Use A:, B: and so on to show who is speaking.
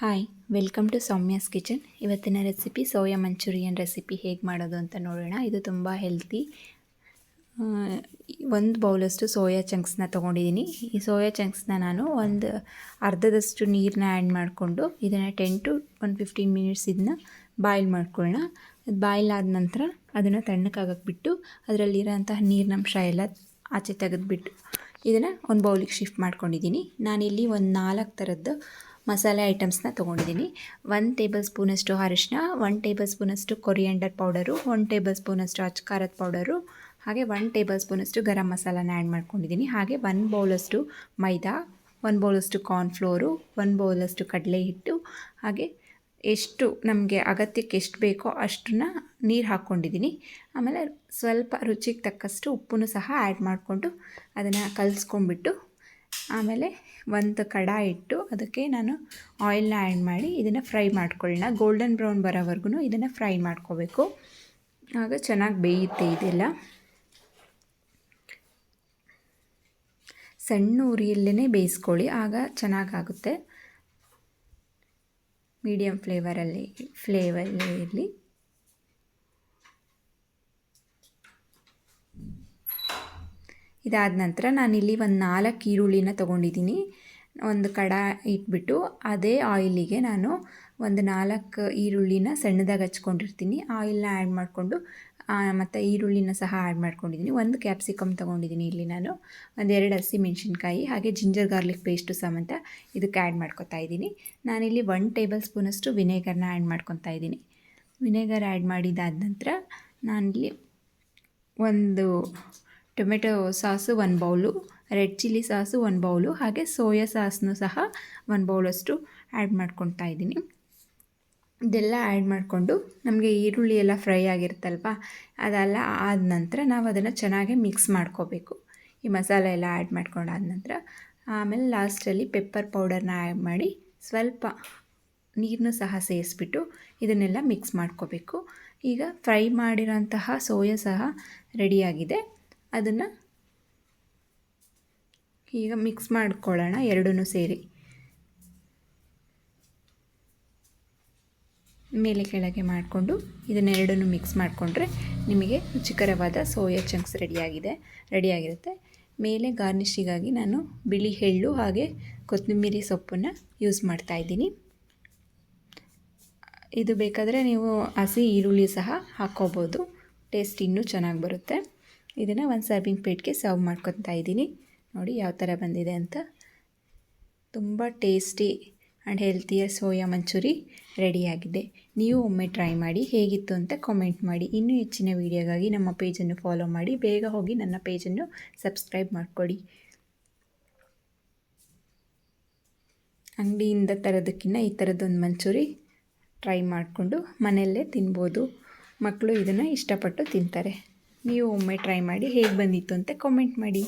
A: Hi, welcome to Soumya's kitchen. ಇವತ್ತಿನ recipe soya Manchurian recipe ಹೇಗೆ ಮಾಡೋದು ಅಂತ ನೋಡೋಣ. ಇದು ತುಂಬ ಹೆಲ್ತಿ. ಒಂದು ಬೌಲಷ್ಟು ಸೋಯಾ ಚಂಕ್ಸ್ನ ತೊಗೊಂಡಿದ್ದೀನಿ. ಈ ಸೋಯಾ ಚಂಕ್ಸ್ನ ನಾನು ಒಂದು ಅರ್ಧದಷ್ಟು ನೀರನ್ನ ಆ್ಯಡ್ ಮಾಡಿಕೊಂಡು ಇದನ್ನು 10 to 15 ಮಿನಿಟ್ಸ್ ಇದನ್ನ ಬಾಯ್ಲ್ ಮಾಡ್ಕೊಳ್ಳೋಣ. ಬಾಯ್ಲ್ ಆದ ನಂತರ ಅದನ್ನು ತಣ್ಣಕ್ಕಾಗಕ್ಕೆ ಬಿಟ್ಟು ಅದರಲ್ಲಿರೋಂತಹ ನೀರಿನಂಶ ಎಲ್ಲ ಆಚೆ ತೆಗೆದುಬಿಟ್ಟು ಇದನ್ನು ಒಂದು ಬೌಲಿಗೆ ಶಿಫ್ಟ್ ಮಾಡ್ಕೊಂಡಿದ್ದೀನಿ. ನಾನಿಲ್ಲಿ ಒಂದು 4 ಥರದ್ದು ಮಸಾಲೆ ಐಟಮ್ಸ್ನ ತೊಗೊಂಡಿದ್ದೀನಿ. 1 ಟೇಬಲ್ ಸ್ಪೂನಷ್ಟು ಅರಿಶಿನ, 1 ಟೇಬಲ್ ಸ್ಪೂನಷ್ಟು ಕೊರಿಯಾಂಡರ್ ಪೌಡರು, 1 ಟೇಬಲ್ ಸ್ಪೂನಷ್ಟು ಅಚ್ಚ ಖಾರದ ಪೌಡರು, ಹಾಗೆ 1 ಟೇಬಲ್ ಸ್ಪೂನಷ್ಟು ಗರಂ ಮಸಾಲಾನ ಆ್ಯಡ್ ಮಾಡ್ಕೊಂಡಿದ್ದೀನಿ. ಹಾಗೆ 1 ಬೌಲಷ್ಟು ಮೈದಾ, 1 ಬೌಲಷ್ಟು ಕಾರ್ನ್ಫ್ಲೋರು, 1 ಬೌಲಷ್ಟು ಕಡಲೆ ಹಿಟ್ಟು, ಹಾಗೆ ಎಷ್ಟು ನಮಗೆ ಅಗತ್ಯಕ್ಕೆ ಎಷ್ಟು ಬೇಕೋ ಅಷ್ಟನ್ನ ನೀರು ಹಾಕ್ಕೊಂಡಿದ್ದೀನಿ. ಆಮೇಲೆ ಸ್ವಲ್ಪ ರುಚಿಗೆ ತಕ್ಕಷ್ಟು ಉಪ್ಪನ್ನು ಸಹ ಆ್ಯಡ್ ಮಾಡಿಕೊಂಡು ಅದನ್ನು ಕಲಿಸ್ಕೊಂಡ್ಬಿಟ್ಟು ಆಮೇಲೆ ಒಂದು ಕಡಾಯಿ ಇಟ್ಟು ಅದಕ್ಕೆ ನಾನು ಆಯಿಲ್ನ ಆ್ಯಡ್ ಮಾಡಿ ಇದನ್ನು ಫ್ರೈ ಮಾಡ್ಕೊಳ್ಳೋಣ. ಗೋಲ್ಡನ್ ಬ್ರೌನ್ ಬರೋವರೆಗೂ ಇದನ್ನು ಫ್ರೈ ಮಾಡ್ಕೋಬೇಕು. ಆಗ ಚೆನ್ನಾಗಿ ಬೇಯುತ್ತೆ. ಇದೆಲ್ಲ ಸಣ್ಣ ಉರಿಯಲ್ಲೇ ಬೇಯಿಸ್ಕೊಳ್ಳಿ, ಆಗ ಚೆನ್ನಾಗಾಗುತ್ತೆ. ಮೀಡಿಯಮ್ ಫ್ಲೇವರಲ್ಲಿ ಇರಲಿ. ಇದಾದ ನಂತರ ನಾನಿಲ್ಲಿ ಒಂದು 4 ಈರುಳ್ಳಿನ ತೊಗೊಂಡಿದ್ದೀನಿ. ಒಂದು ಕಡಾಯಿ ಇಟ್ಬಿಟ್ಟು ಅದೇ ಆಯಿಲಿಗೆ ನಾನು ಒಂದು 4 ಈರುಳ್ಳಿನ ಸಣ್ಣದಾಗಿ ಹಚ್ಕೊಂಡಿರ್ತೀನಿ. ಆಯಿಲ್ನ ಆ್ಯಡ್ ಮಾಡಿಕೊಂಡು ಮತ್ತು ಈರುಳ್ಳಿನ ಸಹ ಆ್ಯಡ್ ಮಾಡ್ಕೊಂಡಿದ್ದೀನಿ. 1 ಕ್ಯಾಪ್ಸಿಕಮ್ ತೊಗೊಂಡಿದ್ದೀನಿ ಇಲ್ಲಿ ನಾನು. 2 ಹಸಿಮೆಣ್ಸಿನ್ಕಾಯಿ, ಹಾಗೆ ಜಿಂಜರ್ ಗಾರ್ಲಿಕ್ ಪೇಸ್ಟು ಸಮೇತ ಇದಕ್ಕೆ ಆ್ಯಡ್ ಮಾಡ್ಕೊತಾ ಇದ್ದೀನಿ. ನಾನಿಲ್ಲಿ 1 ಟೇಬಲ್ ಸ್ಪೂನಷ್ಟು ವಿನೆಗರ್ನ ಆ್ಯಡ್ ಮಾಡ್ಕೊತಾ ಇದ್ದೀನಿ. ವಿನೆಗರ್ ಆ್ಯಡ್ ಮಾಡಿದಾದ ನಂತರ ನಾನಿಲ್ಲಿ ಒಂದು tomato sauce 1 bowl, red chilli sauce 1 bowl, ಹಾಗೆ ಸೋಯಾ ಸಾಸ್ನು ಸಹ 1 ಬೌಲಷ್ಟು ಆ್ಯಡ್ ಮಾಡ್ಕೊತಾ ಇದ್ದೀನಿ. ಇದೆಲ್ಲ ಆ್ಯಡ್ ಮಾಡಿಕೊಂಡು ನಮಗೆ ಈರುಳ್ಳಿ ಎಲ್ಲ ಫ್ರೈ ಆಗಿರುತ್ತಲ್ವ, ಅದೆಲ್ಲ ಆದ ನಂತರ ನಾವು ಅದನ್ನು ಚೆನ್ನಾಗಿ ಮಿಕ್ಸ್ ಮಾಡ್ಕೋಬೇಕು. ಈ ಮಸಾಲೆ ಎಲ್ಲ ಆ್ಯಡ್ ಮಾಡ್ಕೊಂಡಾದ ನಂತರ ಆಮೇಲೆ ಲಾಸ್ಟಲ್ಲಿ ಪೆಪ್ಪರ್ ಪೌಡರ್ನ ಆ್ಯಡ್ ಮಾಡಿ ಸ್ವಲ್ಪ ನೀರನ್ನು ಸಹ ಸೇರಿಸ್ಬಿಟ್ಟು ಇದನ್ನೆಲ್ಲ ಮಿಕ್ಸ್ ಮಾಡ್ಕೋಬೇಕು. ಈಗ ಫ್ರೈ ಮಾಡಿರೋಂತಹ ಸೋಯಾ ಸಹ ರೆಡಿಯಾಗಿದೆ. ಅದನ್ನು ಈಗ ಮಿಕ್ಸ್ ಮಾಡ್ಕೊಳ್ಳೋಣ ಎರಡೂ ಸೇರಿ. ಮೇಲೆ ಕೆಳಗೆ ಮಾಡಿಕೊಂಡು ಇದನ್ನೆರಡನ್ನು ಮಿಕ್ಸ್ ಮಾಡಿಕೊಂಡ್ರೆ ನಿಮಗೆ ರುಚಿಕರವಾದ ಸೋಯಾ ಚಂಕ್ಸ್ ರೆಡಿಯಾಗಿರುತ್ತೆ. ಮೇಲೆ ಗಾರ್ನಿಷಿಗಾಗಿ ನಾನು ಬಿಳಿ ಎಳ್ಳು ಹಾಗೆ ಕೊತ್ತಂಬರಿ ಸೊಪ್ಪನ್ನು ಯೂಸ್ ಮಾಡ್ತಾಯಿದ್ದೀನಿ. ಇದು ಬೇಕಾದರೆ ನೀವು ಹಸಿ ಈರುಳ್ಳಿ ಸಹ ಹಾಕ್ಕೋಬೋದು, ಟೇಸ್ಟ್ ಇನ್ನೂ ಚೆನ್ನಾಗಿ ಬರುತ್ತೆ. ಇದನ್ನು ಒಂದು ಸರ್ವಿಂಗ್ ಪ್ಲೇಟ್ಗೆ ಸರ್ವ್ ಮಾಡ್ಕೊತಾ ಇದ್ದೀನಿ. ನೋಡಿ ಯಾವ ಥರ ಬಂದಿದೆ ಅಂತ. ತುಂಬ ಟೇಸ್ಟಿ ಆ್ಯಂಡ್ ಹೆಲ್ತಿಯ ಸೋಯಾ ಮಂಚೂರಿ ರೆಡಿಯಾಗಿದೆ. ನೀವು ಒಮ್ಮೆ ಟ್ರೈ ಮಾಡಿ, ಹೇಗಿತ್ತು ಅಂತ ಕಾಮೆಂಟ್ ಮಾಡಿ. ಇನ್ನೂ ಹೆಚ್ಚಿನ ವೀಡಿಯೋಗಾಗಿ ನಮ್ಮ ಪೇಜನ್ನು ಫಾಲೋ ಮಾಡಿ. ಬೇಗ ಹೋಗಿ ನನ್ನ ಪೇಜನ್ನು ಸಬ್ಸ್ಕ್ರೈಬ್ ಮಾಡಿಕೊಡಿ. ಅಂಗಡಿಯಿಂದ ತರೋದಕ್ಕಿಂತ ಈ ಥರದ್ದೊಂದು ಮಂಚೂರಿ ಟ್ರೈ ಮಾಡಿಕೊಂಡು ಮನೆಯಲ್ಲೇ ತಿನ್ಬೋದು. ಮಕ್ಕಳು ಇದನ್ನು ಇಷ್ಟಪಟ್ಟು ತಿಂತಾರೆ. ನೀವು ಒಮ್ಮೆ ಟ್ರೈ ಮಾಡಿ, ಹೇಗೆ ಬಂದಿತ್ತು ಅಂತ ಕಾಮೆಂಟ್ ಮಾಡಿ.